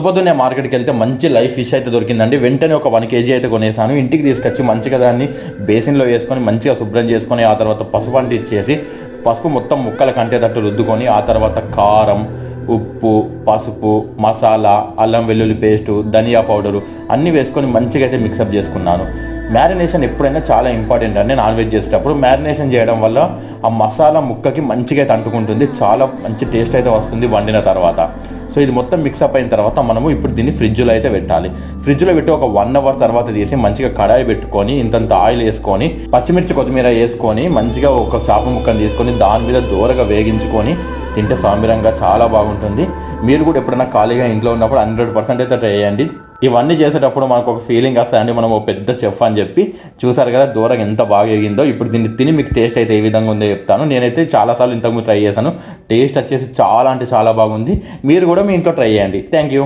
పొద్దున్నే మార్కెట్కి వెళ్తే మంచి లైవ్ ఫిష్ అయితే దొరికిందండి. వెంటనే ఒక 1 kg అయితే కొనేసాను. ఇంటికి తీసుకొచ్చి మంచిగా దాన్ని బేసిన్లో వేసుకొని మంచిగా శుభ్రం చేసుకొని ఆ తర్వాత పసుపు అంటించేసి పసుపు మొత్తం ముక్కల కంటేటట్టు రుద్దుకొని ఆ తర్వాత కారం, ఉప్పు, పసుపు, మసాలా, అల్లం వెల్లుల్లి పేస్టు, ధనియా పౌడరు అన్నీ వేసుకొని మంచిగా అయితే మిక్సప్ చేసుకున్నాను. మ్యారినేషన్ ఎప్పుడైనా చాలా ఇంపార్టెంట్ అండి. నాన్ వెజ్ చేసేటప్పుడు మ్యారినేషన్ చేయడం వల్ల ఆ మసాలా ముక్కకి మంచిగా అయితే అంటుకుంటుంది. చాలా మంచి టేస్ట్ అయితే వస్తుంది వండిన తర్వాత. సో ఇది మొత్తం మిక్సప్ అయిన తర్వాత మనము ఇప్పుడు దీన్ని ఫ్రిడ్జ్లో అయితే పెట్టాలి. ఫ్రిడ్జ్లో పెట్టి ఒక 1 అవర్ తర్వాత తీసి మంచిగా కడాయి పెట్టుకొని ఇంతంత ఆయిల్ వేసుకొని పచ్చిమిర్చి కొత్తిమీర వేసుకొని మంచిగా ఒక చేప ముక్కను తీసుకొని దాని మీద దూరగా వేగించుకొని తింటే సాంబిరంగా చాలా బాగుంటుంది. మీరు కూడా ఎప్పుడైనా ఖాళీగా ఇంట్లో ఉన్నప్పుడు 100% అయితే ట్రై చేయండి. ఇవన్నీ చేసేటప్పుడు మనకు ఒక ఫీలింగ్ వస్తుందండి, మనం ఒక పెద్ద చెఫ్ అని చెప్పి. చూసారు కదా దూరంగా ఎంత బాగా ఎగిందో. ఇప్పుడు దీన్ని తిని మీకు టేస్ట్ అయితే ఏ విధంగా ఉందో చెప్తాను. నేనైతే చాలాసార్లు ఇంతకుముందు ట్రై చేశాను. టేస్ట్ వచ్చేసి చాలా అంటే చాలా బాగుంది. మీరు కూడా మీ ఇంట్లో ట్రై చేయండి. Thank you.